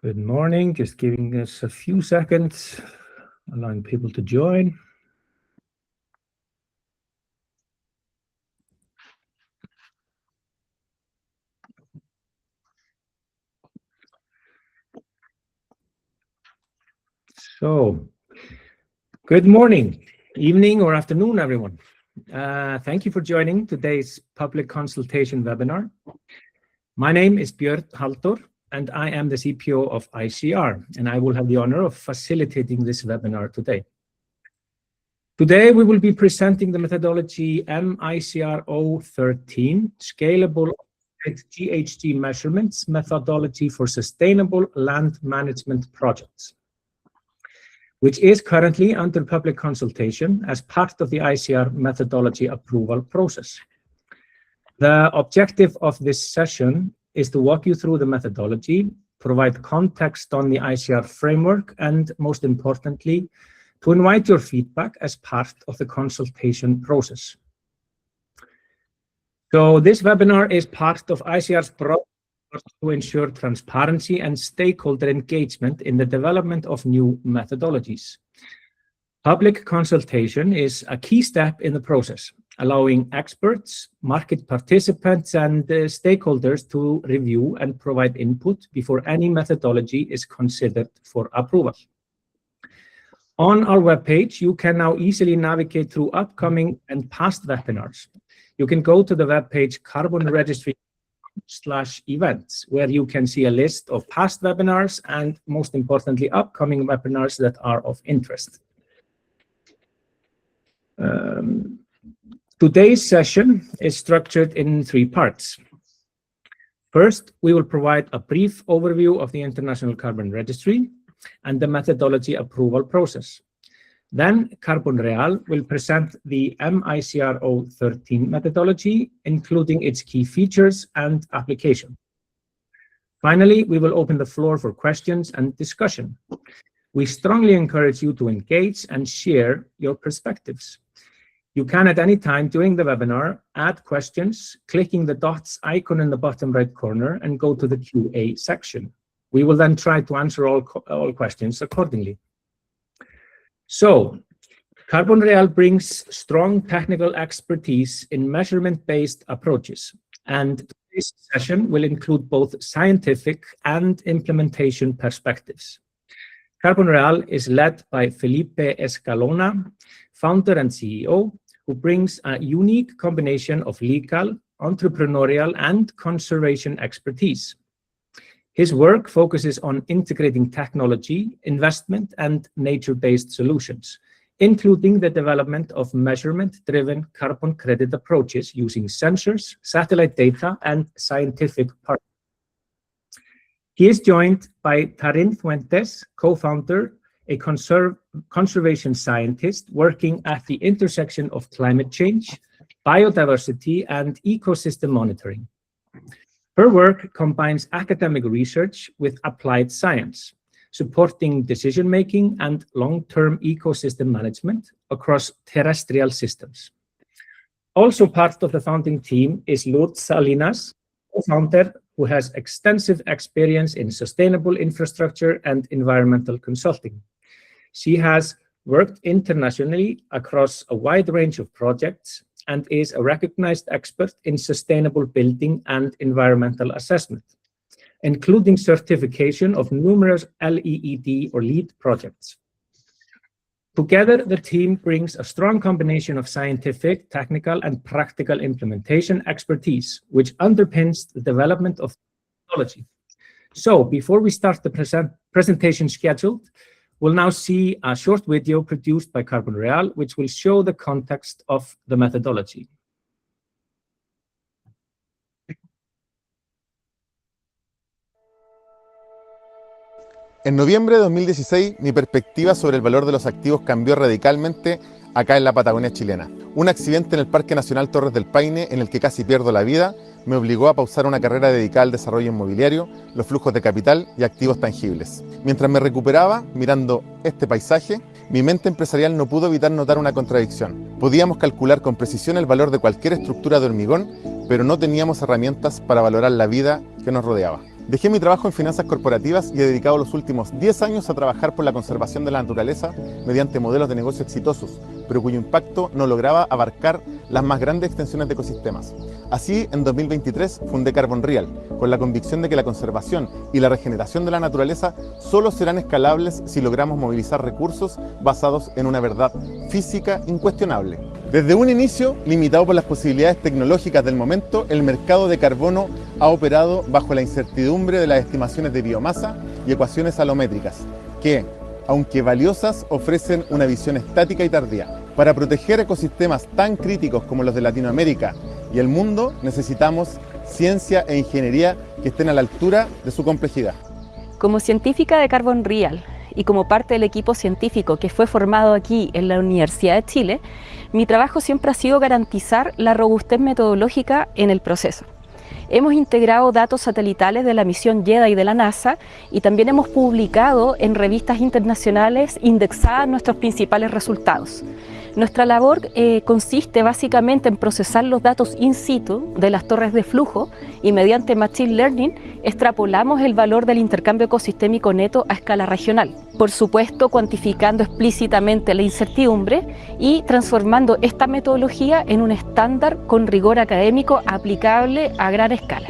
Good morning. Just giving us a few seconds, allowing people to join. So, good morning, evening, or afternoon, everyone. Thank you for joining today's public consultation webinar. My name is Björn Halldór, and I am the CPO of ICR, and I will have the honor of facilitating this webinar today. Today, we will be presenting the methodology M-ICR013, Scalable GHG Measurements Methodology for Sustainable Land Management Projects, which is currently under public consultation as part of the ICR methodology approval process. The objective of this session is to walk you through the methodology, provide context on the ICR framework, and most importantly, to invite your feedback as part of the consultation process. So this webinar is part of ICR's broad effort to ensure transparency and stakeholder engagement in the development of new methodologies. Public consultation is a key step in the process, allowing experts, market participants, and stakeholders to review and provide input before any methodology is considered for approval. On our webpage, you can now easily navigate through upcoming and past webinars. You can go to the webpage Carbon Registry/events, where you can see a list of past webinars and, most importantly, upcoming webinars that are of interest. Today's session is structured in 3 parts. First, we will provide a brief overview of the International Carbon Registry and the methodology approval process. Then Carbon Real will present the M-ICR013 methodology, including its key features and application. Finally, we will open the floor for questions and discussion. We strongly encourage you to engage and share your perspectives. You can at any time during the webinar add questions, clicking the dots icon in the bottom right corner and go to the QA section. We will then try to answer all questions accordingly. So, Carbon Real brings strong technical expertise in measurement-based approaches, and this session will include both scientific and implementation perspectives. Carbon Real is led by Felipe Escalona, founder and CEO, who brings a unique combination of legal, entrepreneurial, and conservation expertise. His work focuses on integrating technology, investment, and nature-based solutions, including the development of measurement-driven carbon credit approaches using sensors, satellite data, and scientific partners. He is joined by Tarin Fuentes, co-founder, a conservation scientist working at the intersection of climate change, biodiversity, and ecosystem monitoring. Her work combines academic research with applied science, supporting decision-making and long-term ecosystem management across terrestrial systems. Also part of the founding team is Lourdes Salinas, co-founder who has extensive experience in sustainable infrastructure and environmental consulting. She has worked internationally across a wide range of projects and is a recognized expert in sustainable building and environmental assessment, including certification of numerous LEED or LEED projects. Together, the team brings a strong combination of scientific, technical, and practical implementation expertise, which underpins the development of technology. So, before we start the presentation scheduled, we'll now see a short video produced by Carbon Real, which will show the context of the methodology. En noviembre de 2016, mi perspectiva sobre el valor de los activos cambió radicalmente acá en la Patagonia chilena. Un accidente en el Parque Nacional Torres del Paine, en el que casi pierdo la vida, me obligó a pausar una carrera dedicada al desarrollo inmobiliario, los flujos de capital y activos tangibles. Mientras me recuperaba, mirando este paisaje, mi mente empresarial no pudo evitar notar una contradicción. Podíamos calcular con precisión el valor de cualquier estructura de hormigón, pero no teníamos herramientas para valorar la vida que nos rodeaba. Dejé mi trabajo en finanzas corporativas y he dedicado los últimos 10 años a trabajar por la conservación de la naturaleza mediante modelos de negocio exitosos, pero cuyo impacto no lograba abarcar las más grandes extensiones de ecosistemas. Así, en 2023 fundé Carbon Real, con la convicción de que la conservación y la regeneración de la naturaleza solo serán escalables si logramos movilizar recursos basados en una verdad física incuestionable. Desde un inicio, limitado por las posibilidades tecnológicas del momento, el mercado de carbono ha operado bajo la incertidumbre de las estimaciones de biomasa y ecuaciones alométricas, que, aunque valiosas, ofrecen una visión estática y tardía. Para proteger ecosistemas tan críticos como los de Latinoamérica y el mundo, necesitamos ciencia e ingeniería que estén a la altura de su complejidad. Como científica de Carbon Real y como parte del equipo científico que fue formado aquí en la Universidad de Chile, mi trabajo siempre ha sido garantizar la robustez metodológica en el proceso. Hemos integrado datos satelitales de la misión JEDI de la NASA y también hemos publicado en revistas internacionales indexadas nuestros principales resultados. Nuestra labor consiste básicamente en procesar los datos in situ de las torres de flujo y mediante Machine Learning extrapolamos el valor del intercambio ecosistémico neto a escala regional. Por supuesto, cuantificando explícitamente la incertidumbre y transformando esta metodología en un estándar con rigor académico aplicable a gran escala.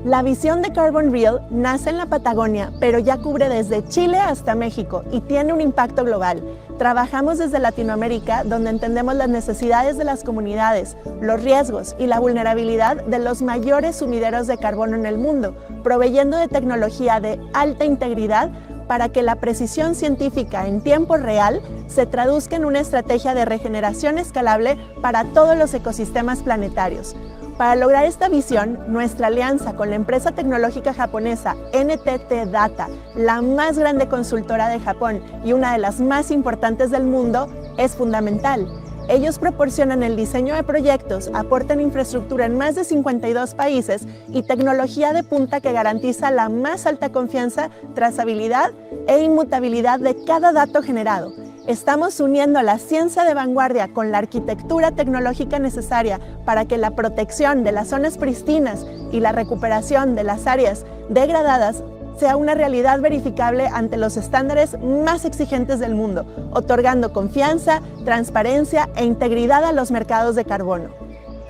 La visión de Carbon Real nace en la Patagonia, pero ya cubre desde Chile hasta México y tiene un impacto global. Trabajamos desde Latinoamérica, donde entendemos las necesidades de las comunidades, los riesgos y la vulnerabilidad de los mayores sumideros de carbono en el mundo, proveyendo de tecnología de alta integridad para que la precisión científica en tiempo real se traduzca en una estrategia de regeneración escalable para todos los ecosistemas planetarios. Para lograr esta visión, nuestra alianza con la empresa tecnológica japonesa NTT Data, la más grande consultora de Japón y una de las más importantes del mundo, es fundamental. Ellos proporcionan el diseño de proyectos, aportan infraestructura en más de 52 países y tecnología de punta que garantiza la más alta confianza, trazabilidad e inmutabilidad de cada dato generado. Estamos uniendo la ciencia de vanguardia con la arquitectura tecnológica necesaria para que la protección de las zonas pristinas y la recuperación de las áreas degradadas sea una realidad verificable ante los estándares más exigentes del mundo, otorgando confianza, transparencia e integridad a los mercados de carbono.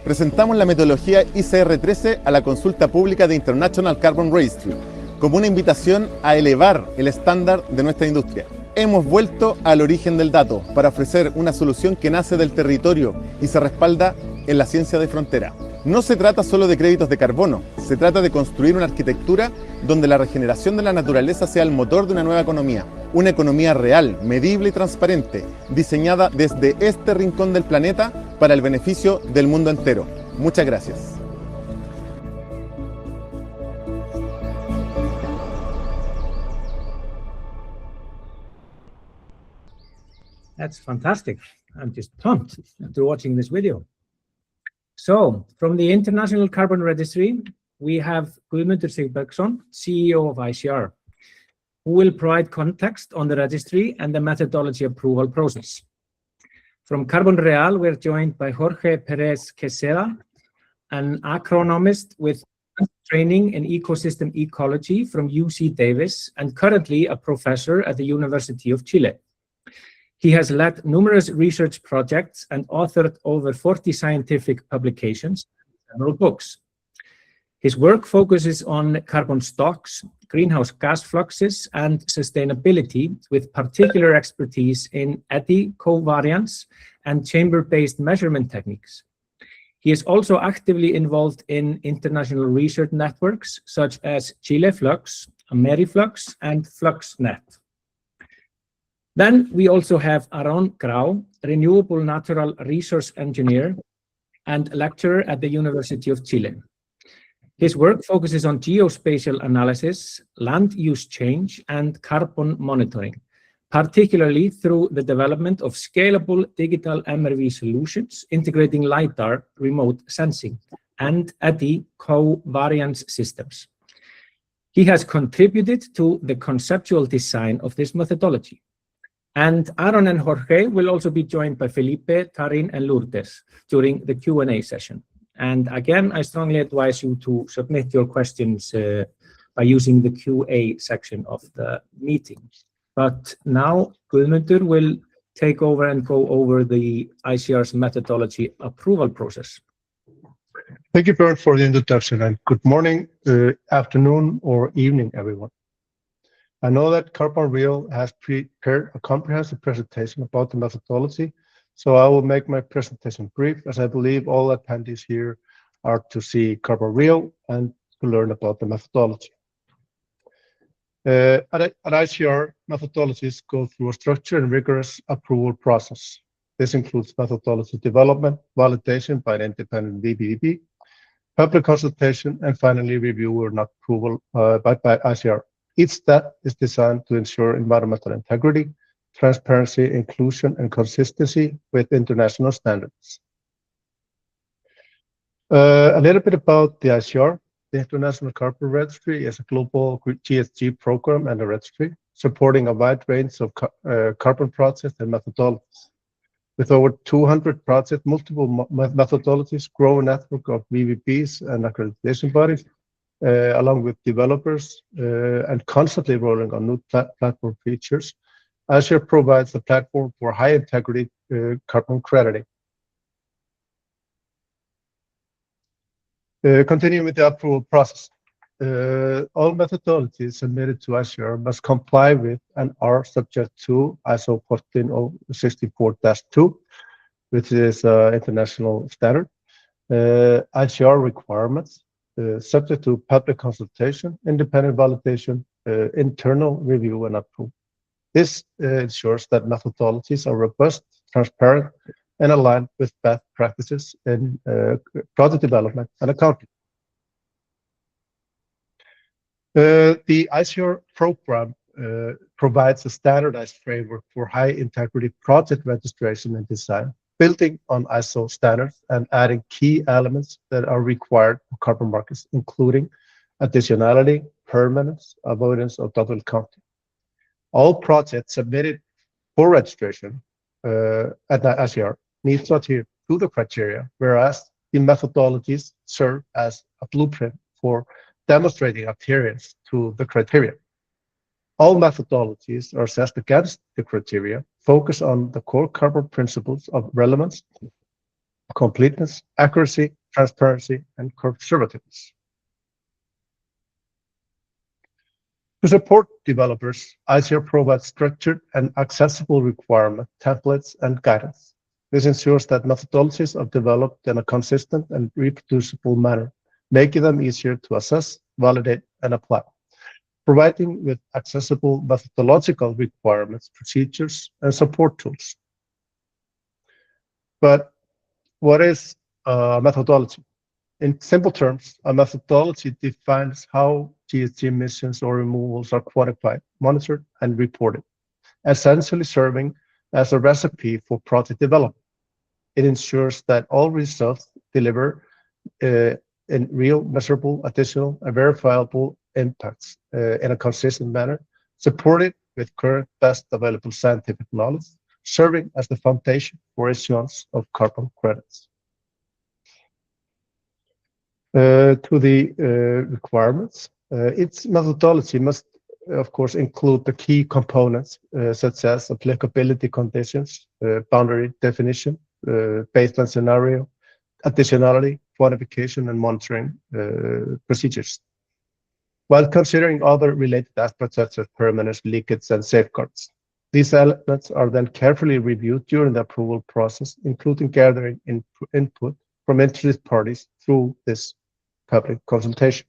Presentamos la metodología ICR13 a la consulta pública de International Carbon Registry como una invitación a elevar el estándar de nuestra industria. Hemos vuelto al origen del dato para ofrecer una solución que nace del territorio y se respalda en la ciencia de frontera. No se trata solo de créditos de carbono, se trata de construir una arquitectura donde la regeneración de la naturaleza sea el motor de una nueva economía. Una economía real, medible y transparente, diseñada desde este rincón del planeta para el beneficio del mundo entero. Muchas gracias. That's fantastic. I'm just pumped after watching this video. So, from the International Carbon Registry, we have Guðmundur Sigbergsson, CEO of ICR, who will provide context on the registry and the methodology approval process. From Carbon Real, we're joined by Jorge Perez Queseda, an agronomist with training in ecosystem ecology from UC Davis and currently a professor at the University of Chile. He has led numerous research projects and authored over 40 scientific publications and several books. His work focuses on carbon stocks, greenhouse gas fluxes, and sustainability, with particular expertise in eddy covariance and chamber-based measurement techniques. He is also actively involved in international research networks such as Chile Flux, AmeriFlux, and FluxNet. Then we also have Aaron Grau, renewable natural resource engineer and lecturer at the University of Chile. His work focuses on geospatial analysis, land use change, and carbon monitoring, particularly through the development of scalable digital MRV solutions integrating LiDAR, remote sensing, and eddy covariance systems. He has contributed to the conceptual design of this methodology. And Aaron and Jorge will also be joined by Felipe, Tarin, and Lourdes during the Q&A session. And again, I strongly advise you to submit your questions by using the QA section of the meeting. But now Guðmundur will take over and go over the ICR's methodology approval process. Thank you, Bernd, for the introduction, and good morning, afternoon, or evening, everyone. I know that Carbon Real has prepared a comprehensive presentation about the methodology, so I will make my presentation brief, as I believe all attendees here are to see Carbon Real and to learn about the methodology. At ICR, methodologies go through a structured and rigorous approval process. This includes methodology development, validation by an independent VBB, public consultation, and finally review and approval by ICR. Each step is designed to ensure environmental integrity, transparency, inclusion, and consistency with international standards. A little bit about the ICR. The International Carbon Registry is a global GHG program and a registry supporting a wide range of carbon projects and methodologies. With over 200 projects, multiple methodologies, growing network of VVPs and accreditation bodies, along with developers, and constantly rolling on new platform features, ICR provides a platform for high integrity carbon crediting. Continuing with the approval process. All methodologies submitted to ICR must comply with and are subject to ISO 14064-2, which is international standard. ICR requirements, subject to public consultation, independent validation, internal review and approval. This ensures that methodologies are robust, transparent, and aligned with best practices in project development and accounting. The ICR program provides a standardized framework for high integrity project registration and design, building on ISO standards and adding key elements that are required for carbon markets, including additionality, permanence, avoidance of double counting. All projects submitted for registration at the ICR need to adhere to the criteria, whereas the methodologies serve as a blueprint for demonstrating adherence to the criteria. All methodologies are assessed against the criteria, focus on the core carbon principles of relevance, completeness, accuracy, transparency, and conservativeness. To support developers, ICR provides structured and accessible requirement templates and guidance. This ensures that methodologies are developed in a consistent and reproducible manner, making them easier to assess, validate, and apply, providing with accessible methodological requirements, procedures, and support tools. But what is a methodology? In simple terms, a methodology defines how GHG emissions or removals are quantified, monitored, and reported, essentially serving as a recipe for project development. It ensures that all results deliver in real, measurable, additional, and verifiable impacts in a consistent manner, supported with current best available scientific knowledge, serving as the foundation for issuance of carbon credits. To the requirements, its methodology must, of course, include the key components such as applicability conditions, boundary definition, baseline scenario, additionality, quantification, and monitoring procedures, while considering other related aspects such as permanence, leakage, and safeguards. These elements are then carefully reviewed during the approval process, including gathering input from interested parties through this public consultation.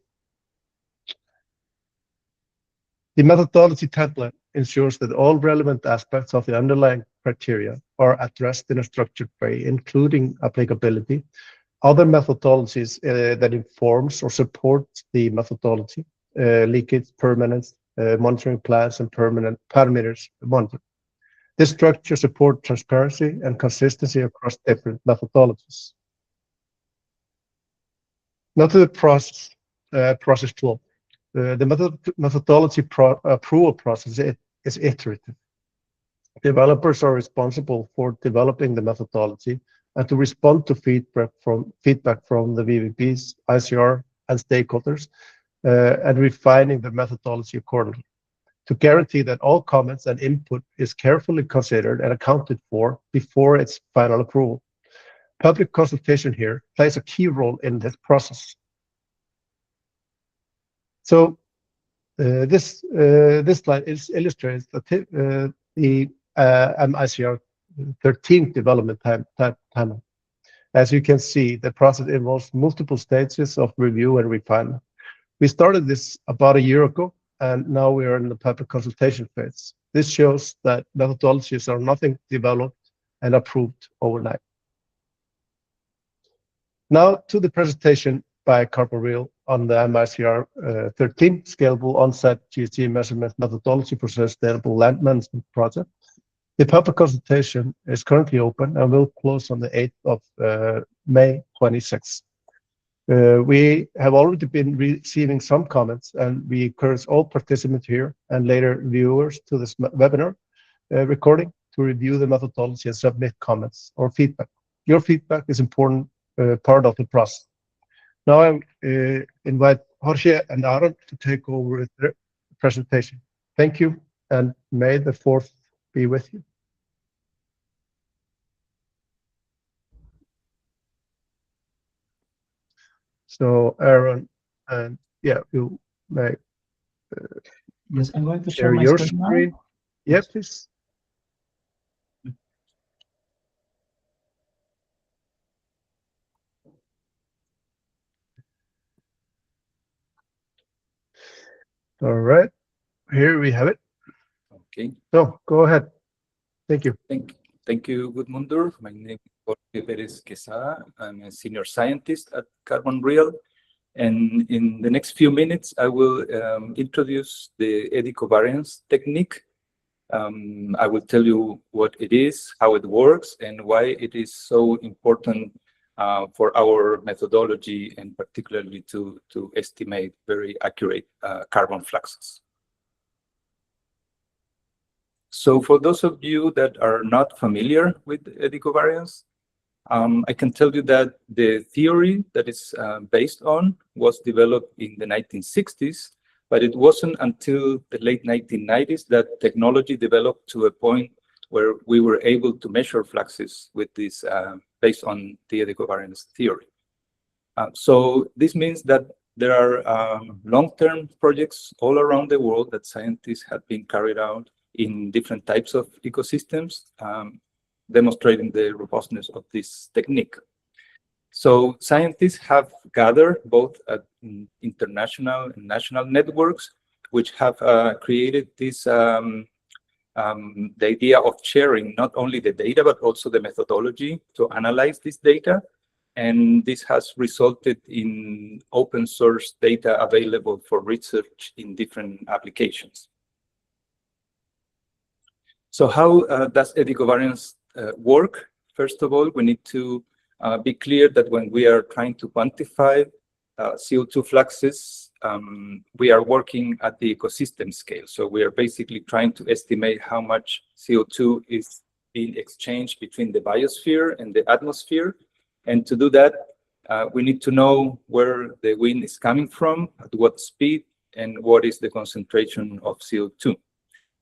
The methodology template ensures that all relevant aspects of the underlying criteria are addressed in a structured way, including applicability, other methodologies that informs or supports the methodology, leakage, permanence, monitoring plans, and permanent parameters monitored. This structure supports transparency and consistency across different methodologies. Now to the process tool. The methodology approval process is iterative. Developers are responsible for developing the methodology and to respond to feedback from the VVPs, ICR, and stakeholders and refining the methodology accordingly, to guarantee that all comments and input is carefully considered and accounted for before its final approval. Public consultation here plays a key role in this process. So this slide illustrates the M-ICR013 development timeline. As you can see, the process involves multiple stages of review and refinement. We started this about a year ago, and now we are in the public consultation phase. This shows that methodologies are nothing developed and approved overnight. Now to the presentation by Carbon Real on the M-ICR013 Scalable On-Site GHG Measurement Methodology for Sustainable Land Management Project. The public consultation is currently open and will close on the 8th of May 26. We have already been receiving some comments, and we encourage all participants here and later viewers to this webinar recording to review the methodology and submit comments or feedback. Your feedback is important part of the process. Now I invite Jorge and Aaron to take over with the presentation. Thank you, and may the 4th be with you. So Aaron, and yeah, you may yes, I'm going to share my your screen. screen. Yeah, please. All right, here we have it. Okay. So go ahead. Thank you. Thank you, Gudmundur. My name is Jorge Perez Quesada. I'm a senior scientist at Carbon Real. And in the next few minutes, I will introduce the eddy covariance technique. I will tell you what it is, how it works, and why it is so important for our methodology, and particularly to estimate very accurate carbon fluxes. So for those of you that are not familiar with eddy covariance, I can tell you that the theory that it's based on was developed in the 1960s, but it wasn't until the late 1990s that technology developed to a point where we were able to measure fluxes with this based on the eddy covariance theory. So this means that there are long-term projects all around the world that scientists have been carried out in different types of ecosystems, demonstrating the robustness of this technique. So scientists have gathered both at international and national networks, which have created this the idea of sharing not only the data, but also the methodology to analyze this data. And this has resulted in open source data available for research in different applications. So how does eddy covariance work? First of all, we need to be clear that when we are trying to quantify CO2 fluxes, we are working at the ecosystem scale. So we are basically trying to estimate how much CO2 is being exchanged between the biosphere and the atmosphere. And to do that, we need to know where the wind is coming from, at what speed, and what is the concentration of CO2.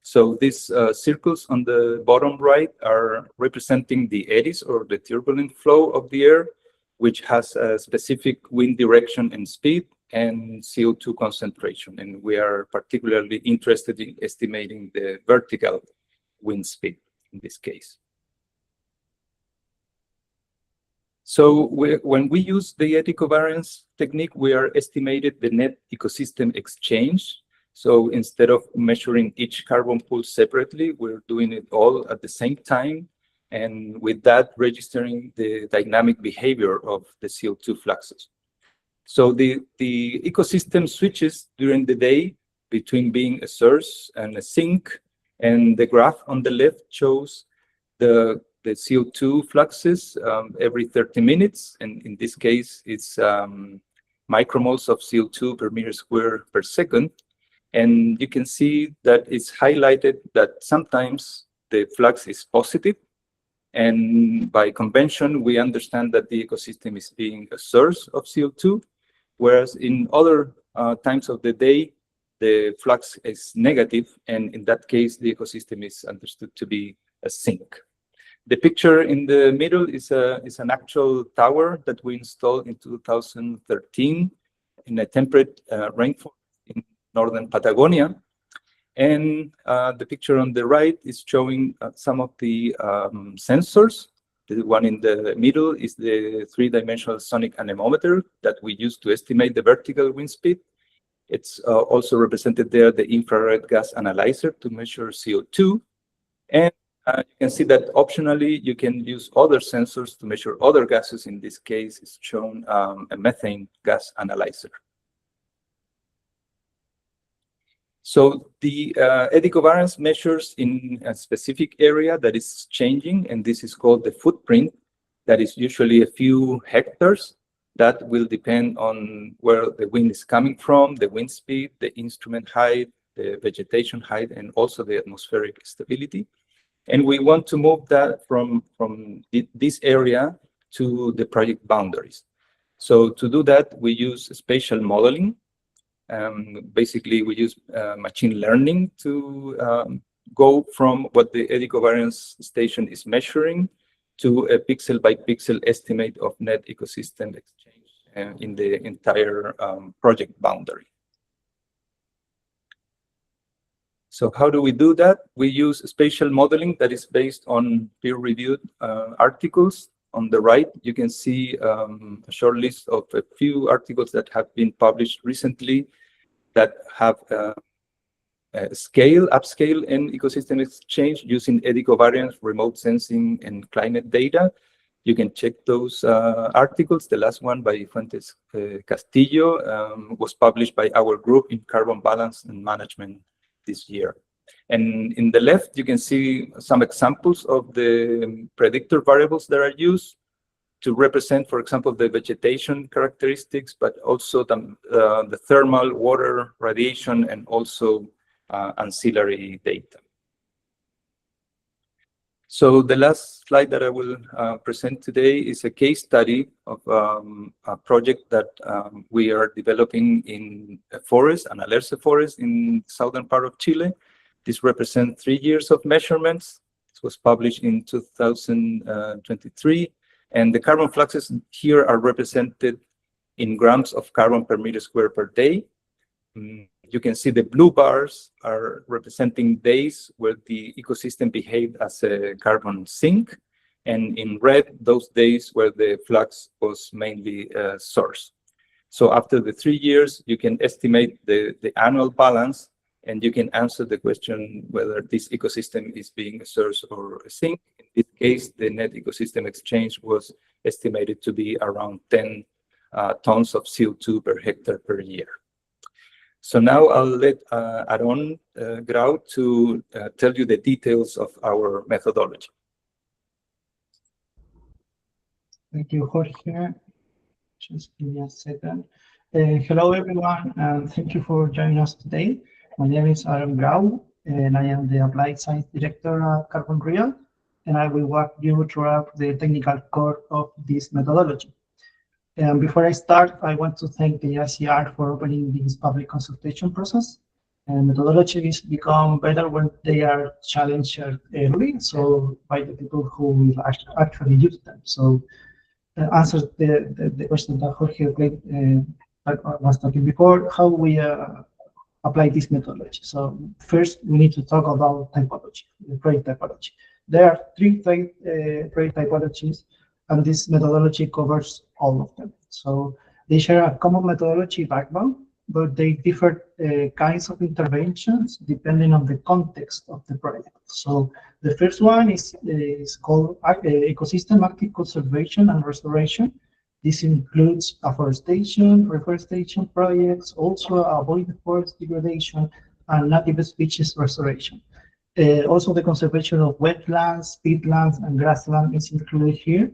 So these circles on the bottom right are representing the eddies, or the turbulent flow of the air, which has a specific wind direction and speed and CO2 concentration. And we are particularly interested in estimating the vertical wind speed in this case. So when we use the eddy covariance technique, we are estimating the net ecosystem exchange. So instead of measuring each carbon pool separately, we're doing it all at the same time. And with that, registering the dynamic behavior of the CO2 fluxes. So the ecosystem switches during the day between being a source and a sink. And the graph on the left shows the CO2 fluxes every 30 minutes. And in this case, it's micromoles of CO2 per meter square per second. And you can see that it's highlighted that sometimes the flux is positive. And by convention, we understand that the ecosystem is being a source of CO2, whereas in other times of the day, the flux is negative, and in that case, the ecosystem is understood to be a sink. The picture in the middle is an actual tower that we installed in 2013 in a temperate rainforest in northern Patagonia. And the picture on the right is showing some of the sensors. The one in the middle is the three-dimensional sonic anemometer that we use to estimate the vertical wind speed. It's also represented there, the infrared gas analyzer to measure CO2. And you can see that optionally, you can use other sensors to measure other gases. In this case, it's shown a methane gas analyzer. So the eddy covariance measures in a specific area that is changing, and this is called the footprint. That is usually a few hectares. That will depend on where the wind is coming from, the wind speed, the instrument height, the vegetation height, and also the atmospheric stability. And we want to move that from this area to the project boundaries. So to do that, we use spatial modeling. Basically, we use machine learning to go from what the eddy covariance station is measuring to a pixel by pixel estimate of net ecosystem exchange in the entire project boundary. So how do we do that? We use spatial modeling that is based on peer-reviewed articles. On the right, you can see a short list of a few articles that have been published recently that have upscale and ecosystem exchange using eddy covariance, remote sensing, and climate data. You can check those articles. The last one by Fuentes Castillo was published by our group in Carbon Balance and Management this year. And in the left, you can see some examples of the predictor variables that are used to represent, for example, the vegetation characteristics, but also the thermal, water, radiation, and also ancillary data. So the last slide that I will present today is a case study of a project that we are developing in a forest, an alerce forest in the southern part of Chile. This represents 3 years of measurements. This was published in 2023. And the carbon fluxes here are represented in grams of carbon per meter square per day. You can see the blue bars are representing days where the ecosystem behaved as a carbon sink, and in red, those days where the flux was mainly source. So after the 3 years, you can estimate the annual balance, and you can answer the question whether this ecosystem is being a source or a sink. In this case, the net ecosystem exchange was estimated to be around 10 tons of CO2 per hectare per year. So now I'll let Aaron Grau to tell you the details of our methodology. Thank you, Jorge. Just give me a second. Hello, everyone, and thank you for joining us today. My name is Aaron Grau, and I am the Applied Science Director at Carbon Real, and I will walk you throughout the technical core of this methodology. And before I start, I want to thank the ICR for opening this public consultation process. And methodologies become better when they are challenged early, so by the people who will actually use them. So answer the question that Jorge was talking before, how we apply this methodology. So first, we need to talk about typology, the project typology. There are 3 project typologies, and this methodology covers all of them. So they share a common methodology backbone, but they differ kinds of interventions depending on the context of the project. So the first one is called ecosystem active conservation and restoration. This includes afforestation, reforestation projects, also avoid forest degradation, and native species restoration. Also, the conservation of wetlands, peatlands, and grassland is included here.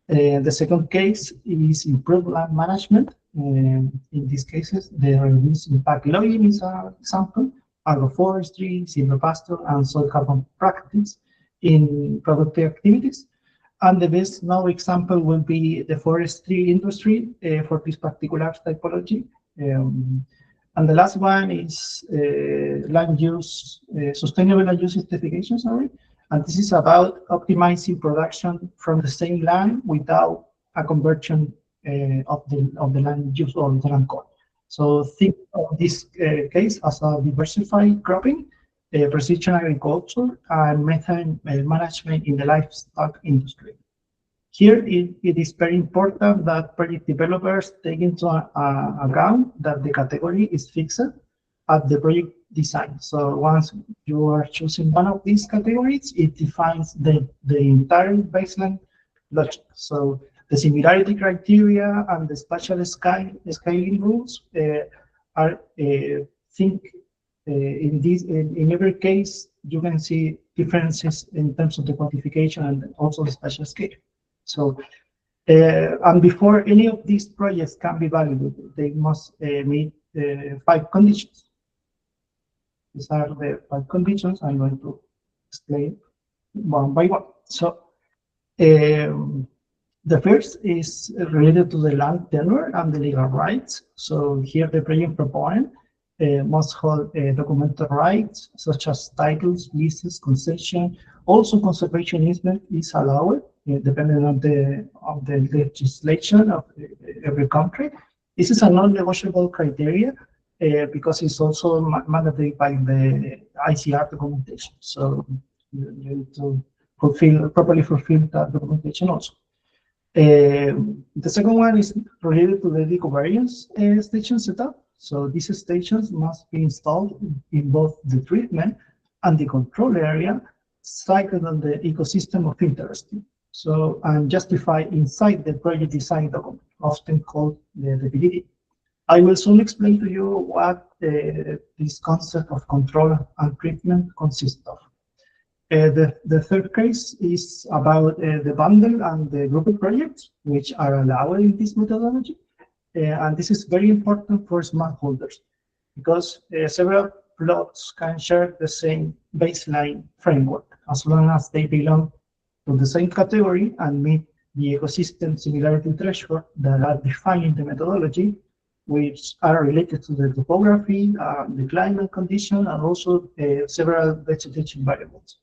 The second case is improved land management. In these cases, the reduced impact logging is an example, agroforestry, silvopasture, and soil carbon practice in productive activities. And the best known example will be the forestry industry for this particular typology. And the last one is land use, sustainable land use certification, sorry. And this is about optimizing production from the same land without a conversion of the land use or the land core. So think of this case as a diversified cropping, precision agriculture, and methane management in the livestock industry. Here, it is very important that project developers take into account that the category is fixed at the project design. So once you are choosing one of these categories, it defines the entire baseline logic. So the similarity criteria and the spatial scaling rules are in every case you can see differences in terms of the quantification and also the spatial scale. So and before any of these projects can be validated, they must meet 5 conditions. These are the 5 conditions. I'm going to explain one by one. So the first is related to the land tenure and the legal rights. So here the project proponent must hold documented rights such as titles, leases, concession. Also, conservation easement is allowed, depending on the legislation of every country. This is a non-negotiable criteria because it's also mandated by the ICR documentation. So you need to properly fulfill that documentation also. The second one is related to the eco-variance station setup. So these stations must be installed in both the treatment and the control area, cited on the ecosystem of interest. So, and justified inside the project design document, often called the PDD. I will soon explain to you what this concept of control and treatment consists of. The third case is about the bundle and the group projects, which are allowed in this methodology. And this is very important for smallholders because several plots can share the same baseline framework as long as they belong to the same category and meet the ecosystem similarity threshold that are defined in the methodology, which are related to the topography, the climate condition, and also several vegetation variables.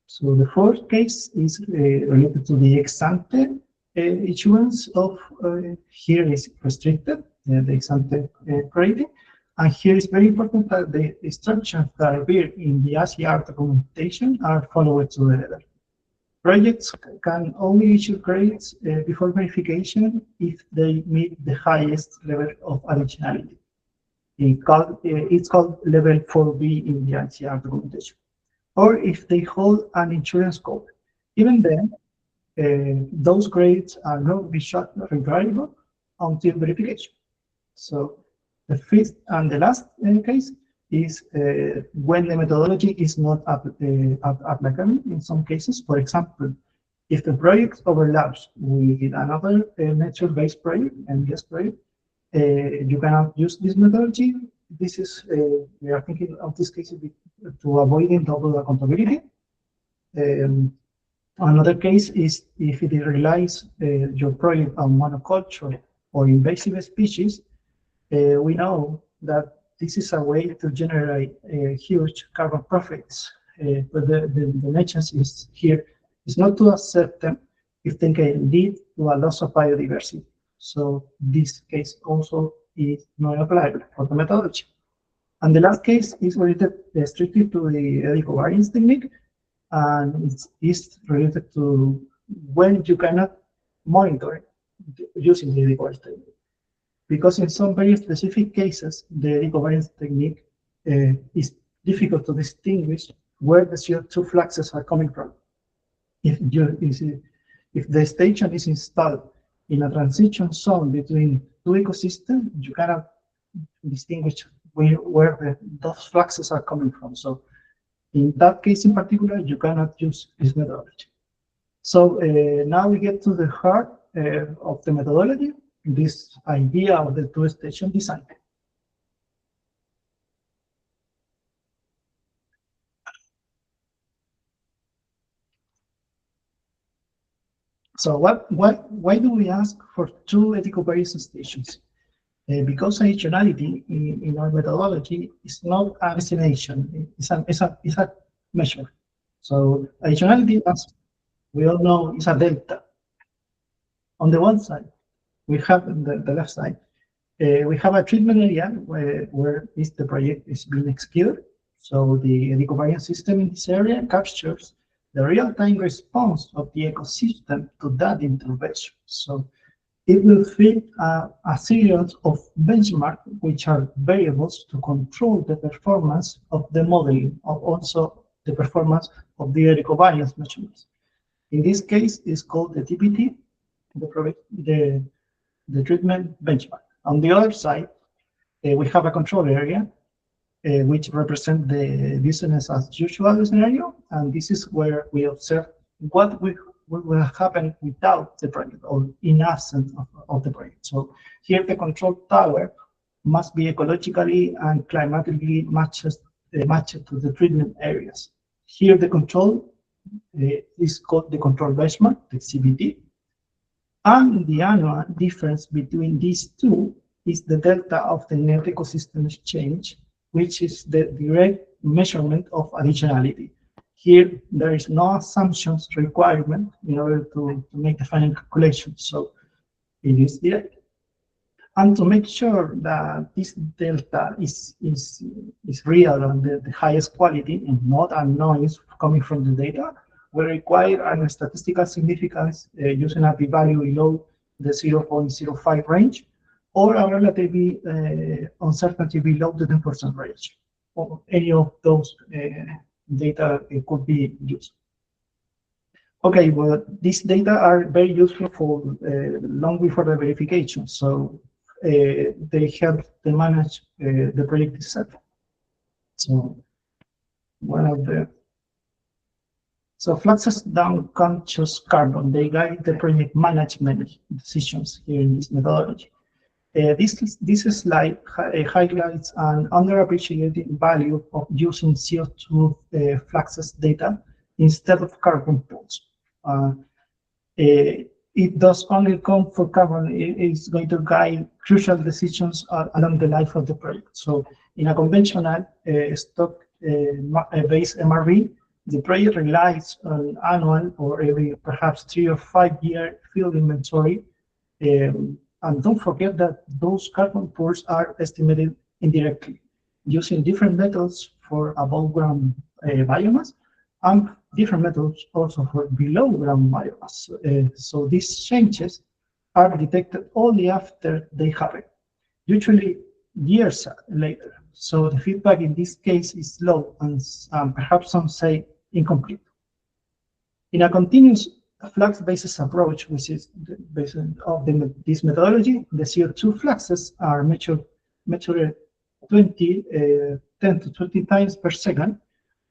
So the fourth case is related to the ex-ante issuance of, here is restricted, the ex-ante grading. And here is very important that the instructions that appear in the ICR documentation are followed to the letter. Projects can only issue credits before verification if they meet the highest level of additionality. It's called level 4B in the ICR documentation. Or if they hold an insurance code. Even then, those grades are not retrievable until verification. So the fifth and the last case is when the methodology is not applicable in some cases. For example, if the project overlaps with another nature-based project, MBS project, you cannot use this methodology. This is, we are thinking of this case to avoiding double accountability. Another case is if it relies your project on monoculture or invasive species, we know that this is a way to generate huge carbon profits. But the message is here is not to accept them if they can lead to a loss of biodiversity. So this case also is not applicable for the methodology. And the last case is related strictly to the eco-variance technique, and it's related to when you cannot monitor using the eco-variance technique. Because in some very specific cases, the eco-variance technique is difficult to distinguish where the CO2 fluxes are coming from. If the station is installed in a transition zone between two ecosystems, you cannot distinguish where those fluxes are coming from. So in that case in particular, you cannot use this methodology. So now we get to the heart of the methodology, this idea of the two-station design. So why do we ask for two eco-variance stations? because additionality in our methodology is not an estimation, it's a measure. So additionality, as we all know, is a delta. On the one side, we have the left side, we have a treatment area where the project is being executed. So the ecovariance system in this area captures the real-time response of the ecosystem to that intervention. So it will fit a series of benchmarks, which are variables to control the performance of the modeling, or also the performance of the ecovariance measurements. In this case, it's called the TPT, the treatment benchmark. On the other side, we have a control area, which represents the business as usual scenario, and this is where we observe what will happen without the project, or in absence of the project. So here the control tower must be ecologically and climatically matched to the treatment areas. Here the control is called the control benchmark, the CBT, and the annual difference between these two is the delta of the net ecosystem exchange, which is the direct measurement of additionality. Here, there is no assumptions requirement in order to make the final calculation, so it is direct. And to make sure that this delta is real and the highest quality and not a noise coming from the data, we require a statistical significance using a p-value below the 0.05 range, or a relatively uncertainty below the 10% range. Or any of those data could be used. Okay, well, these data are very useful for long before the verification, so they help to manage the project itself. So fluxes down conscious carbon, they guide the project management decisions here in this methodology. This slide highlights an underappreciated value of using CO2 fluxes data instead of carbon pools. It does only come for carbon. It is going to guide crucial decisions along the life of the project. So in a conventional stock-based MRV, the project relies on annual or every perhaps 3 or 5 year field inventory. And don't forget that those carbon pools are estimated indirectly using different methods for above ground biomass and different methods also for below ground biomass. So these changes are detected only after they happen, usually years later. So the feedback in this case is low and perhaps some say incomplete. In a continuous flux-based approach, which is based on this methodology, the CO2 fluxes are measured 10 to 20 times per second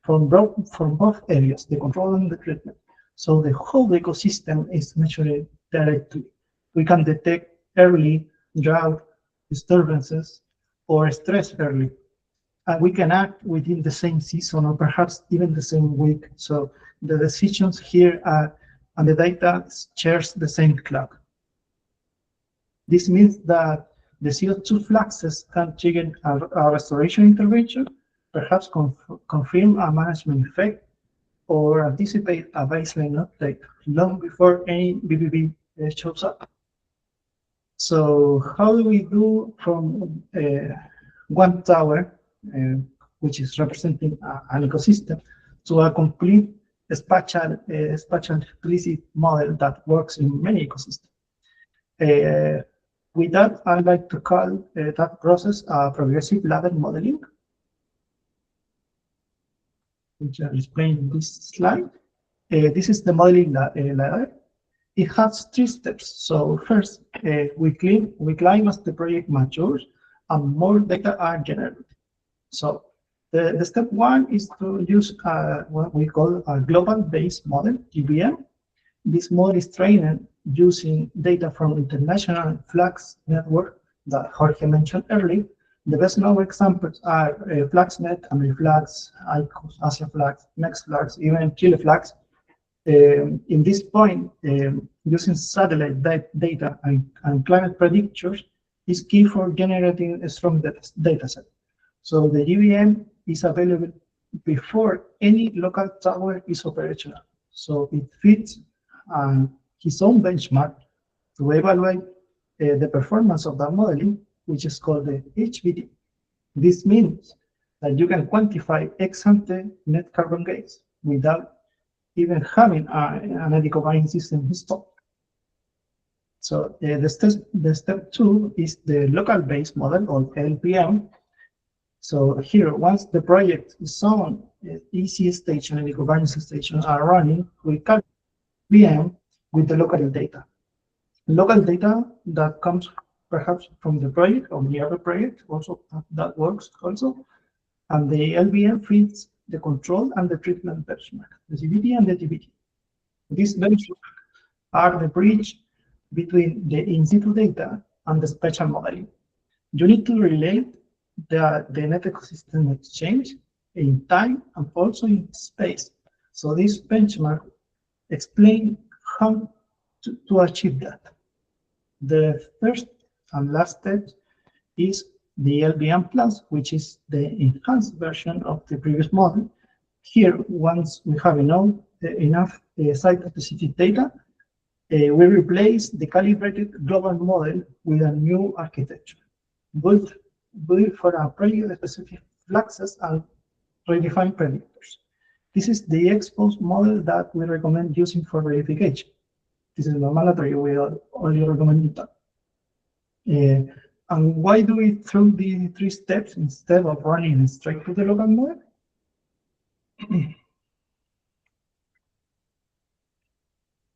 from both areas, the control and the treatment. So the whole ecosystem is measured directly. We can detect early drought, disturbances, or stress early. And we can act within the same season or perhaps even the same week. So the decisions here are, and the data shares the same clock. This means that the CO2 fluxes can trigger a restoration intervention, perhaps confirm a management effect, or anticipate a baseline update long before any BBB shows up. So how do we do from one tower, which is representing an ecosystem, to a complete spatial explicit model that works in many ecosystems? With that, I'd like to call that process progressive ladder modeling, which I'll explain in this slide. This is the modeling ladder. It has 3 steps. So first, we climb as the project matures and more data are generated. So the step 1 is to use what we call a global-based model, GBM. This model is trained using data from international flux network that Jorge mentioned earlier. The best known examples are FluxNet, AmeriFlux, ICOS, AsiaFlux, NextFlux, even ChileFlux. In this point, using satellite data and climate predictors, is key for generating a strong data set. So the GBM is available before any local tower is operational. So it fits his own benchmark to evaluate the performance of that modeling, which is called the HBD. This means that you can quantify ex-ante net carbon gains without even having an eddy covariance system installed. So the step 2 is the local-based model, or LBM. So here, once the project is on, EC station and ecovariance stations are running, we calculate LBM with the local data. Local data that comes perhaps from the project or the other project, also that works also. And the LBM fits the control and the treatment benchmark, the CBT and the TBT. These benchmarks are the bridge between the in-situ data and the spatial modeling. You need to relate the net ecosystem exchange in time and also in space. So this benchmark explains how to achieve that. The first and last step is the LBM Plus, which is the enhanced version of the previous model. Here, once we have enough site-specific data, we replace the calibrated global model with a new architecture, built for a project-specific fluxes and predefined predictors. This is the exposed model that we recommend using for verification. This is not mandatory, we only recommend that. And why do we through the 3 steps instead of running straight to the local model?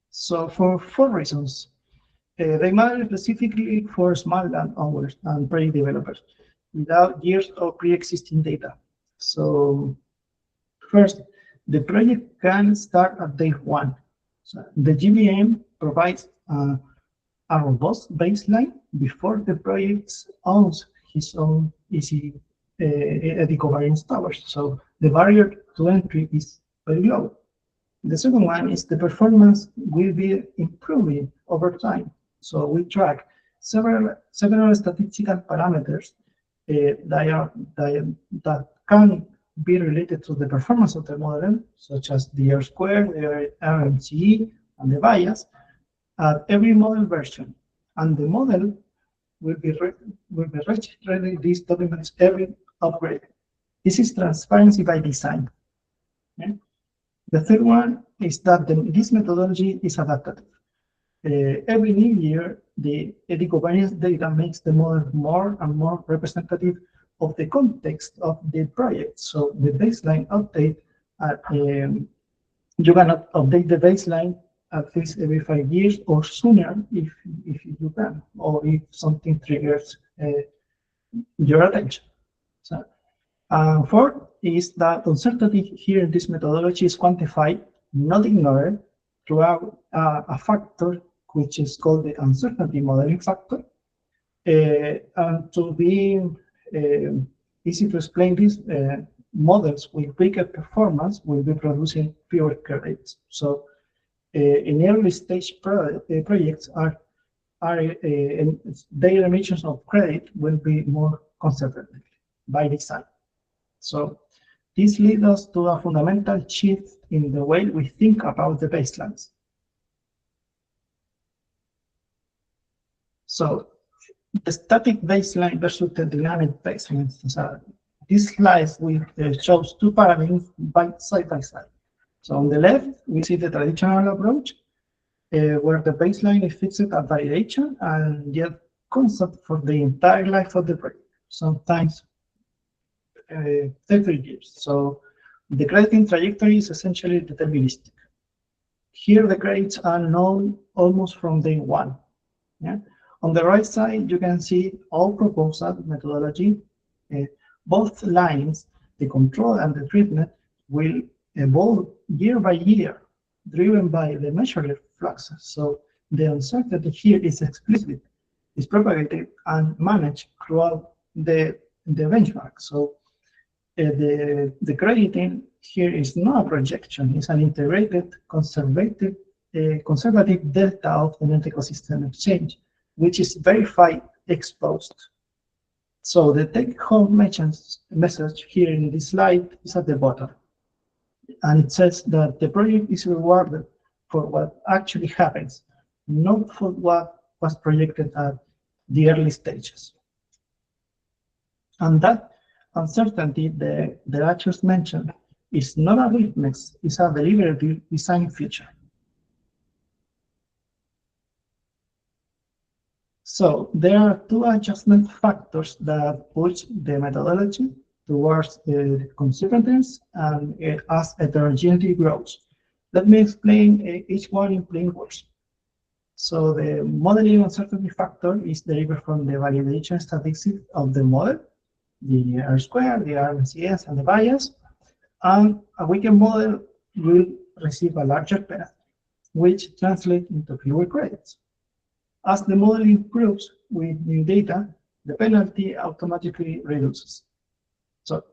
So for 4 reasons. They matter specifically for small landowners and project developers without years of pre-existing data. So first, the project can start at day 1. So the GBM provides a robust baseline before the project owns his own EC eddy covariance towers. So the barrier to entry is very low. The second one is the performance will be improving over time. So we track several statistical parameters that can be related to the performance of the model, such as the R-square, the RMCE, and the bias, at every model version. And the model will be registering these documents every upgrade. This is transparency by design. Okay? The third one is that this methodology is adaptive. Every new year, the eddy covariance data makes the model more and more representative of the context of the project. So the baseline update, you cannot update the baseline at least every 5 years or sooner if you can, or if something triggers your attention. So, fourth is that uncertainty here in this methodology is quantified, not ignored, throughout a factor which is called the uncertainty modeling factor. And to be easy to explain this, models with weaker performance will be producing fewer credits. So in early stage projects their emissions of credit will be more conservative by design. So this leads us to a fundamental shift in the way we think about the baselines. So the static baseline versus the dynamic baseline. So this slide shows 2 paradigms side by side. So on the left, we see the traditional approach, where the baseline is fixed at validation and yet constant for the entire life of the project, sometimes 30 years. So the crediting trajectory is essentially deterministic. Here, the credits are known almost from day 1. Yeah? On the right side, you can see all proposal methodology. Both lines, the control and the treatment, will evolve year by year, driven by the measured fluxes. So the uncertainty here is explicit, is propagated and managed throughout the benchmark. So the crediting here is not a projection, it's an integrated, conservative delta of the net ecosystem exchange, which is verified exposed. So the take-home message here in this slide is at the bottom. And it says that the project is rewarded for what actually happens, not for what was projected at the early stages. And that uncertainty that I just mentioned is not a weakness, it's a deliberately designed feature. So there are two adjustment factors that push the methodology towards conservatives and as heterogeneity grows. Let me explain each one in plain words. So the modeling uncertainty factor is derived from the validation statistics of the model, the R-squared, the RMCS, and the bias. And a weakened model will receive a larger penalty, which translates into fewer credits. As the model improves with new data, the penalty automatically reduces. So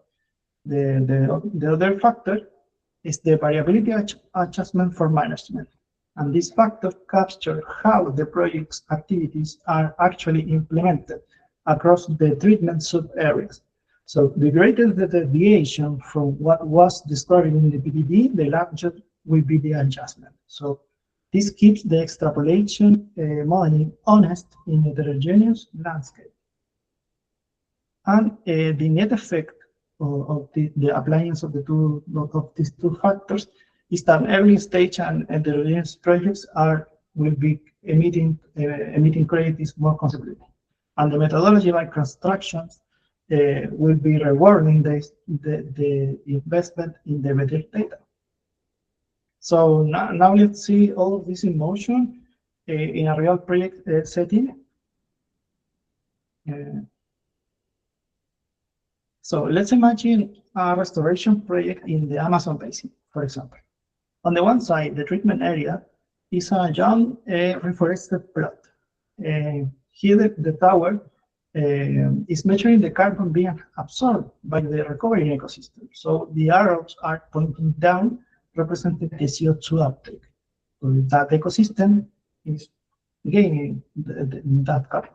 the other factor is the variability adjustment for management. And this factor captures how the project's activities are actually implemented across the treatment sub-areas. So the greater the deviation from what was described in the PDD, the larger will be the adjustment. So this keeps the extrapolation modeling honest in a heterogeneous landscape. And the net effect of the appliance of these two factors is that early stage and heterogeneous projects will be emitting credits more considerably. And the methodology by constructions will be rewarding the investment in the better data. So now let's see all of this in motion in a real project setting. So let's imagine a restoration project in the Amazon basin, for example. On the one side, the treatment area is a young reforested plot. Here the tower is measuring the carbon being absorbed by the recovering ecosystem. So the arrows are pointing down, representing the CO2 uptake. So that ecosystem is gaining that carbon.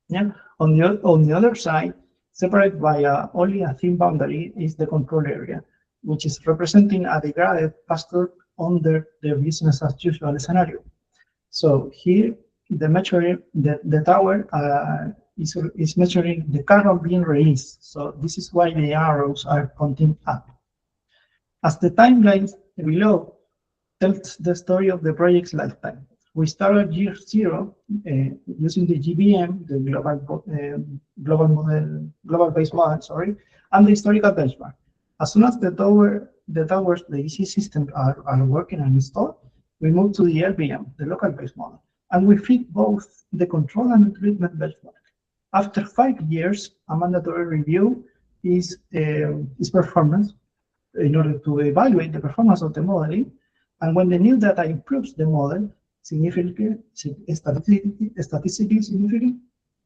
Yeah. On the other side, separated by only a thin boundary, is the control area, which is representing a degraded pasture under the business as usual scenario. So here, the tower is measuring the carbon being released. So this is why the arrows are pointing up. As the timeline below tells the story of the project's lifetime. We start at year 0 using the GBM, the global base model, and the historical benchmark. As soon as the towers, the EC systems are working and installed, we move to the LBM, the local base model, and we fit both the control and the treatment benchmark. After 5 years, a mandatory review is performance in order to evaluate the performance of the modeling, and when the new data improves the model significantly, statistically significant,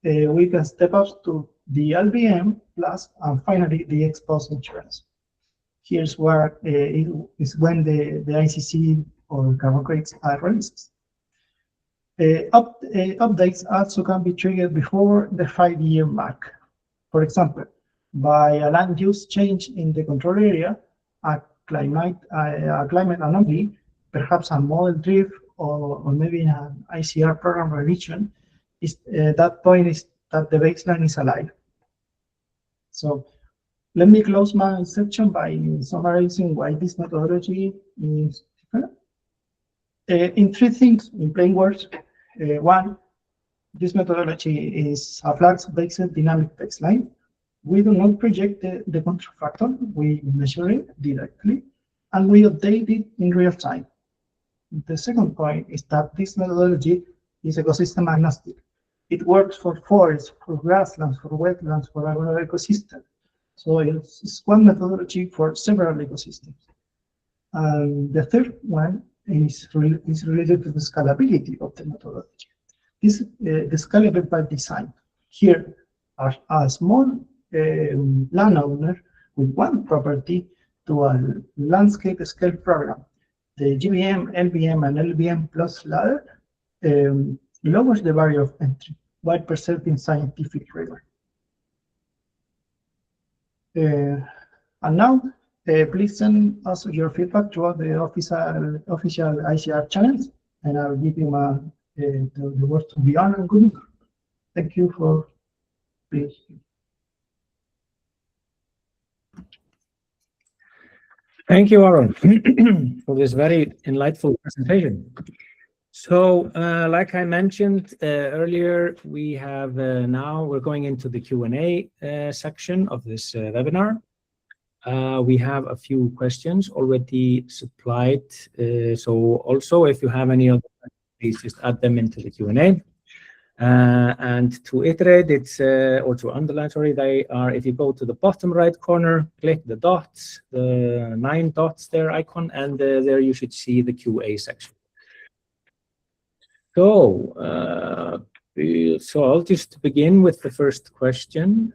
we can step up to the LBM plus, and finally the ex-post insurance. Here's where is when the ICC or carbon credits are released. Updates also can be triggered before the 5-year mark. For example, by a land use change in the control area, a climate anomaly, perhaps a model drift, or maybe an ICR program revision, that point is that the baseline is alive. So let me close my section by summarizing why this methodology is different. In 3 things, in plain words. 1, this methodology is a flux-based dynamic baseline. We do not project the control factor, we measure it directly, and we update it in real time. The second point is that this methodology is ecosystem agnostic. It works for forests, for grasslands, for wetlands, for other ecosystems. So it's one methodology for several ecosystems. And the third one is related to the scalability of the methodology. This is scalable by design. Here, a small landowner with one property to a landscape scale program. The GBM, LBM, and LBM plus ladder lowers the barrier of entry. while preserving scientific rigor. And now, please send us your feedback through the official ICR channels, and I'll give you the word to Bjorn and Gunnar. Thank you for being here. Thank you, Aaron, for this very enlightful presentation. So, like I mentioned earlier, we have now we're going into the Q&A section of this webinar. We have a few questions already supplied. So also, if you have any other questions, please just add them into the Q&A. And to iterate, it's or to underline, sorry, they are, if you go to the bottom right corner, click the dots, the 9 dots there icon, and there you should see the QA section. So, I'll just begin with the first question.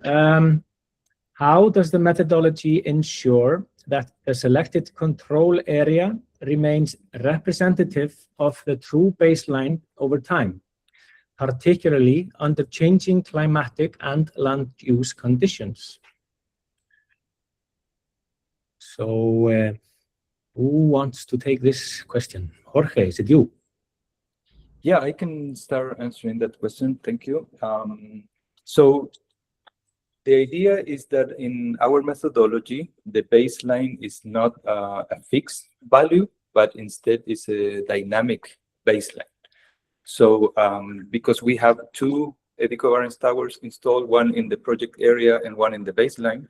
How does the methodology ensure that the selected control area remains representative of the true baseline over time, particularly under changing climatic and land use conditions? So, who wants to take this question? Jorge, is it you? Yeah, I can start answering that question. Thank you. So the idea is that in our methodology, the baseline is not a fixed value, but instead is a dynamic baseline. So because we have 2 eddy covariance towers installed, one in the project area and one in the baseline,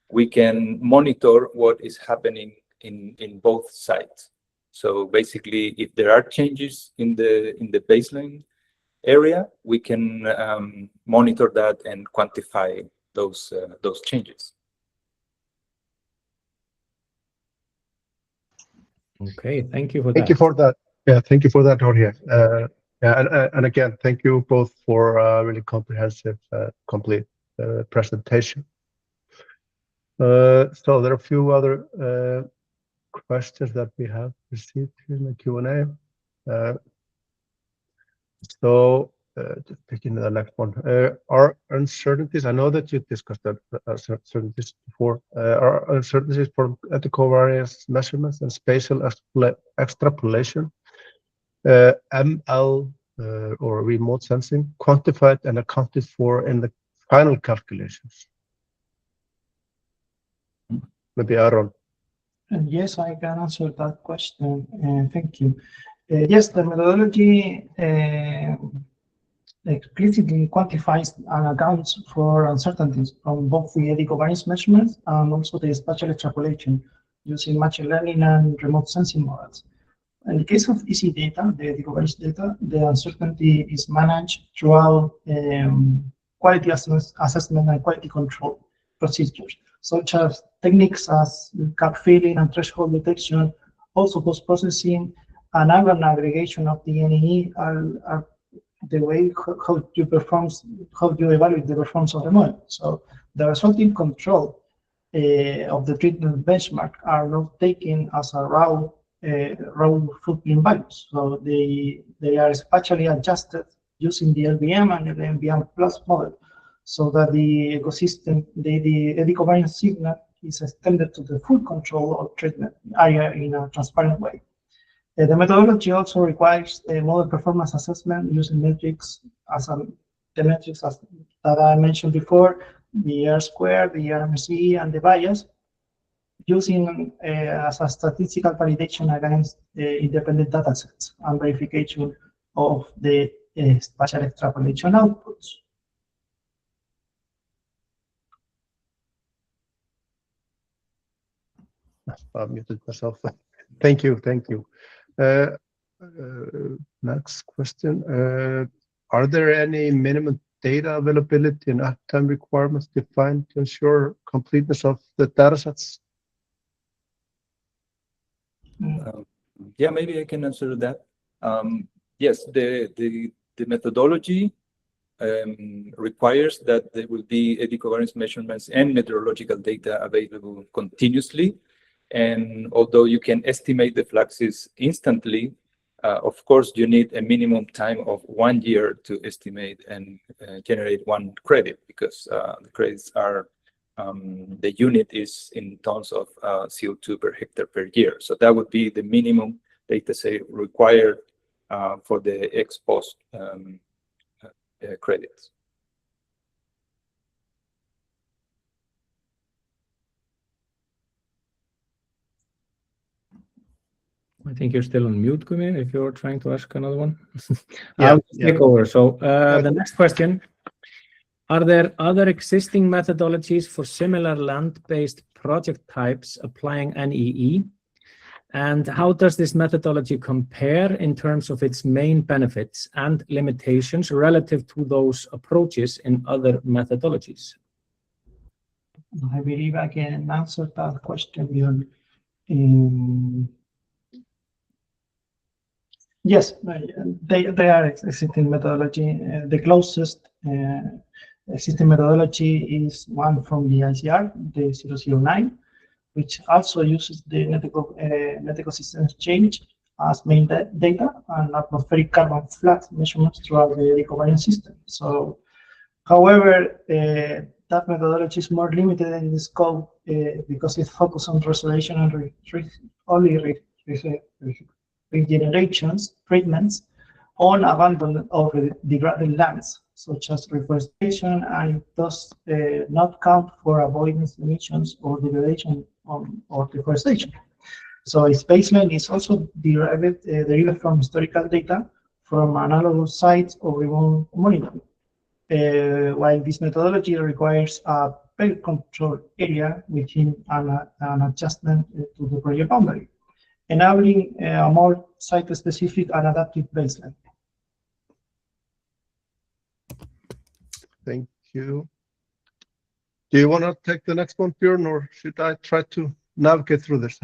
we can monitor what is happening in both sides. So basically, if there are changes in the baseline area, we can monitor that and quantify those changes. Okay, thank you for that. Thank you for that. Yeah, thank you for that, Jorge. Yeah, and again, thank you both for a really comprehensive, complete presentation. So there are a few other questions that we have received here in the Q&A. So just picking the next one. Are uncertainties, I know that you discussed that uncertainties before, are uncertainties for eddy covariance measurements and spatial extrapolation, ML or remote sensing, quantified and accounted for in the final calculations? Maybe Aaron. And yes, I can answer that question. Thank you. Yes, the methodology explicitly quantifies and accounts for uncertainties from both the eddy covariance measurements and also the spatial extrapolation using machine learning and remote sensing models. In the case of EC data, the eddy covariance data, the uncertainty is managed throughout quality assessment and quality control procedures, such as techniques as gap filling and threshold detection, also post-processing, and urban aggregation of the NE are the way how you evaluate the performance of the model. So the resulting control of the treatment benchmark are not taken as a raw footprint values. So they are spatially adjusted using the LBM and the LBM plus model, so that the ecosystem, the eddy covariance signal is extended to the full control of treatment area in a transparent way. The methodology also requires a model performance assessment using metrics the metrics that I mentioned before, the R-square, the RMSE, and the bias, using as a statistical validation against independent data sets and verification of the spatial extrapolation outputs. I muted myself. Thank you. Next question. Are there any minimum data availability and uptime requirements defined to ensure completeness of the data sets? Yeah, maybe I can answer that. Yes, the methodology requires that there will be eddy covariance measurements and meteorological data available continuously. And although you can estimate the fluxes instantly, Of course, you need a minimum time of 1 year to estimate and generate one credit, because the credits are, the unit is in tons of CO2 per hectare per year. So that would be the minimum data set required for the ex post credits. I think you're still on mute, Gumi, if you're trying to ask another one. Yeah, I'll take over. So the next question: are there other existing methodologies for similar land-based project types applying NEE? And how does this methodology compare in terms of its main benefits and limitations relative to those approaches in other methodologies? I believe I can answer that question, Bjorn. Yes, they are existing methodology. The closest existing methodology is one from the ICR, the 009, which also uses the net ecosystem exchange as main data and atmospheric carbon flat measurements throughout the ecovariance system. So, however, that methodology is more limited in the scope because it focuses on restoration and regenerations, treatments on abandoned or degraded lands, such as reforestation, and it does not count for avoidance emissions or degradation or deforestation. So its baseline is also derived from historical data from analogous sites or remote monitoring. While this methodology requires a very controlled area within an adjustment to the project boundary, enabling a more site-specific and adaptive baseline. Thank you. Do you want to take the next one, Bjorn, or should I try to navigate through this?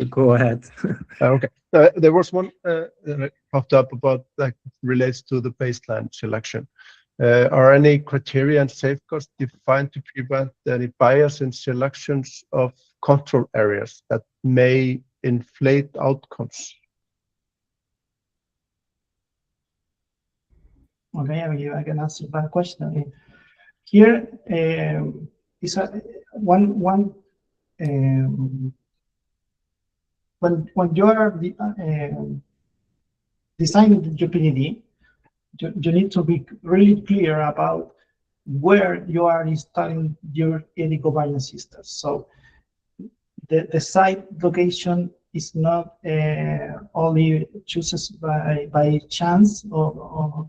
Go ahead. Okay. There was one that popped up about that relates to the baseline selection. Are any criteria and safeguards defined to prevent any bias in selections of control areas that may inflate outcomes? Okay, I can answer that question. Here is when you are designing your PDD, you need to be really clear about where you are installing your ecovariance system. So the site location is not only chooses by chance, or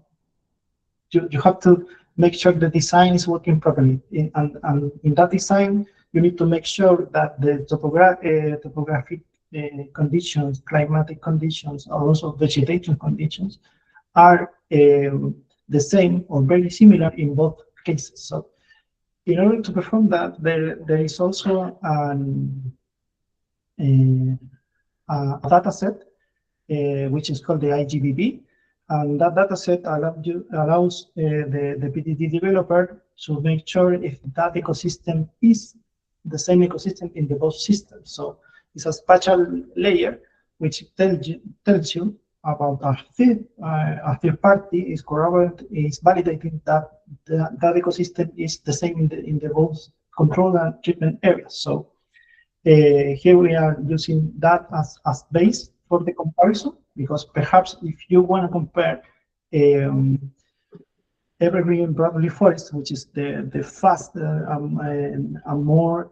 you have to make sure the design is working properly. And in that design, you need to make sure that the topographic conditions, climatic conditions, or also vegetation conditions are the same or very similar in both cases. So in order to perform that, there is also a data set which is called the IGBB, and that data set allows the PDD developer to make sure if that ecosystem is the same ecosystem in the both systems. So it's a spatial layer which tells you about a third party is validating that that ecosystem is the same in the both control and treatment areas. So here we are using that as base for the comparison, because perhaps if you want to compare evergreen broadleaf forest, which is the fast and more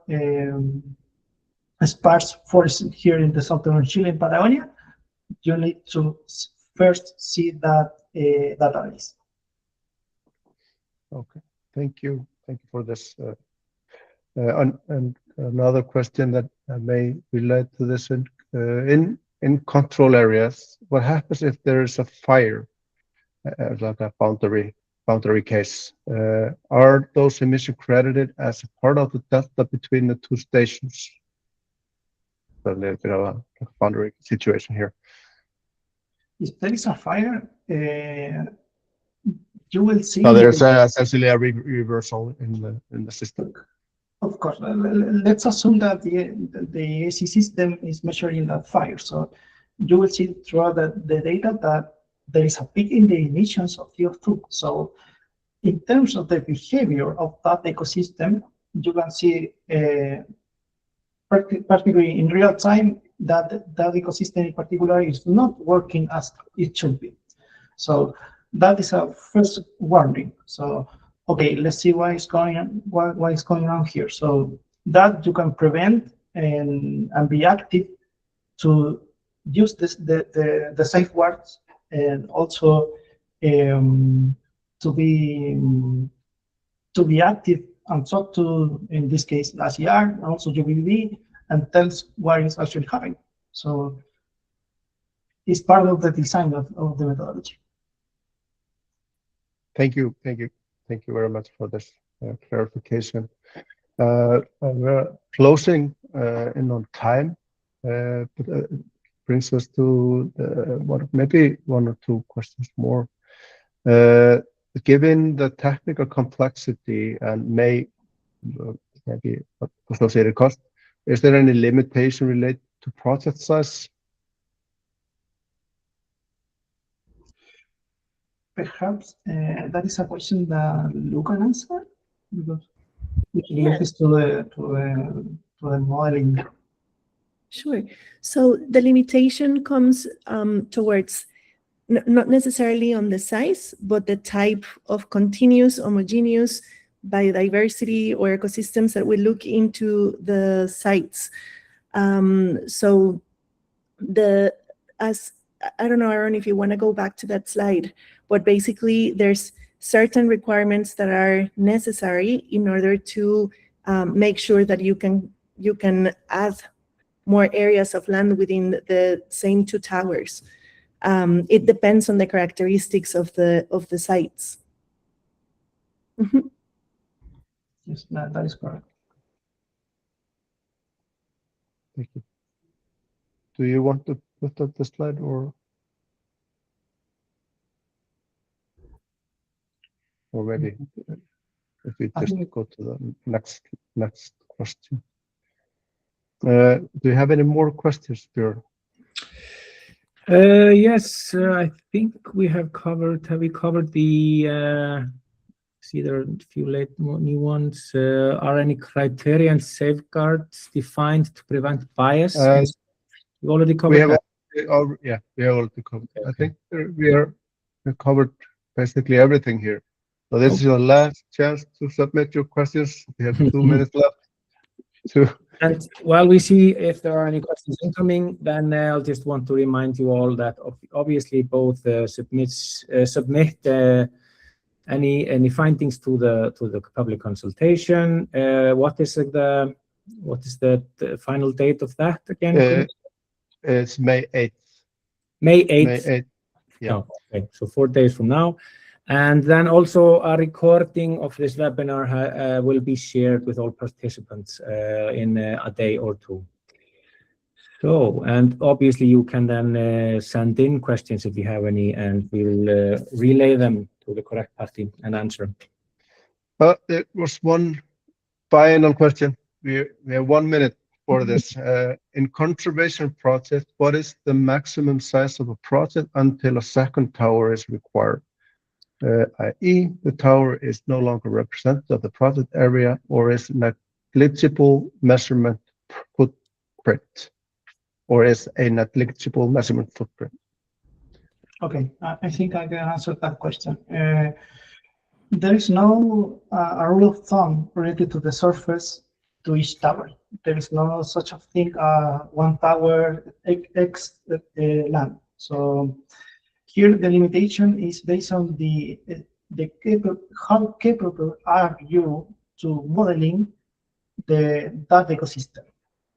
sparse forest here in the southern Chile and Patagonia, you need to first see that database. Okay, thank you for this. And another question that may relate to this in control areas, what happens if there is a fire, like a boundary case? Are those emissions credited as a part of the delta between the two stations? A little bit of a boundary situation here. If there is a fire, you will see. So there's essentially a reversal in the system. Of course, let's assume that the AC system is measuring that fire. So you will see throughout the data that there is a peak in the emissions of CO2. So in terms of the behavior of that ecosystem, you can see particularly in real time that ecosystem in particular is not working as it should be. So that is a first warning. So okay, let's see what is going on here. So that you can prevent and be active to use the safeguards, and also to be active and talk to, in this case, M-ICR, and also UVB, and tell us what is actually happening. So it's part of the design of the methodology. Thank you very much for this clarification. We're closing in on time, but brings us to maybe one or two questions more. Given the technical complexity and maybe associated cost, is there any limitation related to project size? Perhaps that is a question that Luca can answer, because it relates to the modeling. Sure. So the limitation comes towards not necessarily on the size, but the type of continuous, homogeneous, biodiversity or ecosystems that we look into the sites. So I don't know, Aaron, if you want to go back to that slide, but basically there's certain requirements that are necessary in order to make sure that you can add more areas of land within the same two towers. It depends on the characteristics of the sites. Mm-hmm. Yes, that is correct. Thank you. Do you want to put up the slide, or maybe if we just go to the next question? Do you have any more questions, Björn? Yes, I think we have covered. Have we covered the? See, there are a few new ones. Are any criteria and safeguards defined to prevent bias? We already covered that. Yeah, we have already covered. Okay. I think we covered basically everything here. So this is your last chance to submit your questions. We have 2 minutes left. And while we see if there are any questions incoming, then I'll just want to remind you all that obviously both submit any findings to the public consultation. What is the final date of that again? It's May 8th. May 8th. May 8th. Yeah. Oh, okay, so 4 days from now. And then also a recording of this webinar will be shared with all participants in a day or two. So, and obviously you can then send in questions if you have any, and we'll relay them to the correct party and answer. There was one final question. We have 1 minute for this. In conservation project, what is the maximum size of a project until a second tower is required? I.e., the tower is no longer representative of the project area or is negligible measurement footprint, or is a negligible measurement footprint? Okay, I think I can answer that question. There is no a rule of thumb related to the surface to each tower. There is no such a thing, one tower X land. So here the limitation is based on how capable are you to modeling that ecosystem.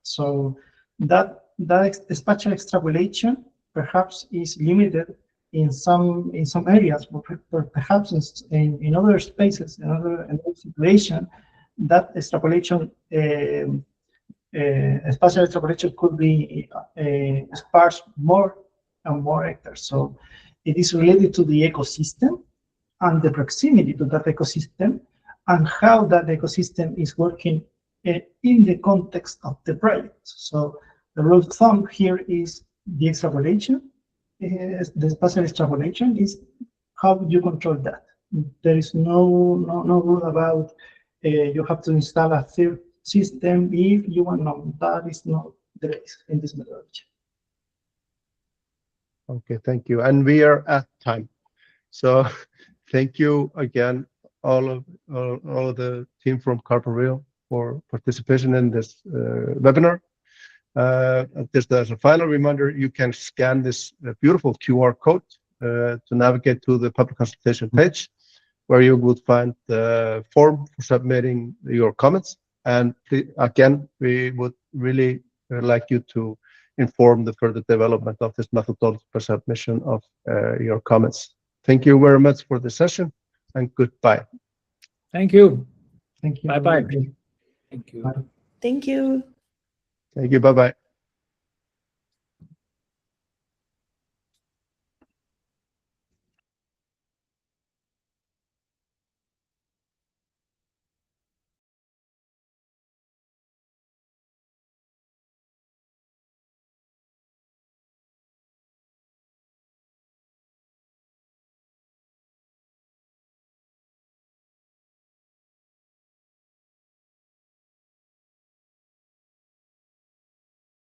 So that spatial extrapolation perhaps is limited in some areas, but perhaps in other spaces, in other situations, that extrapolation, spatial extrapolation could be sparse more and more hectares. So it is related to the ecosystem and the proximity to that ecosystem and how that ecosystem is working in the context of the project. So the rule of thumb here is the extrapolation, the spatial extrapolation is how you control that. There is no rule about you have to install a third system if you want. No, that is not the case in this methodology. Okay, thank you. And we are at time. So thank you again, all of the team from Carbon Real for participation in this webinar. Just as a final reminder, you can scan this beautiful QR code to navigate to the public consultation page, where you would find the form for submitting your comments. And again, we would really like you to inform the further development of this methodology for submission of your comments. Thank you very much for the session, and goodbye. Thank you. Thank you. Bye-bye. Thank you. Bye. Thank you. Thank you. Bye-bye.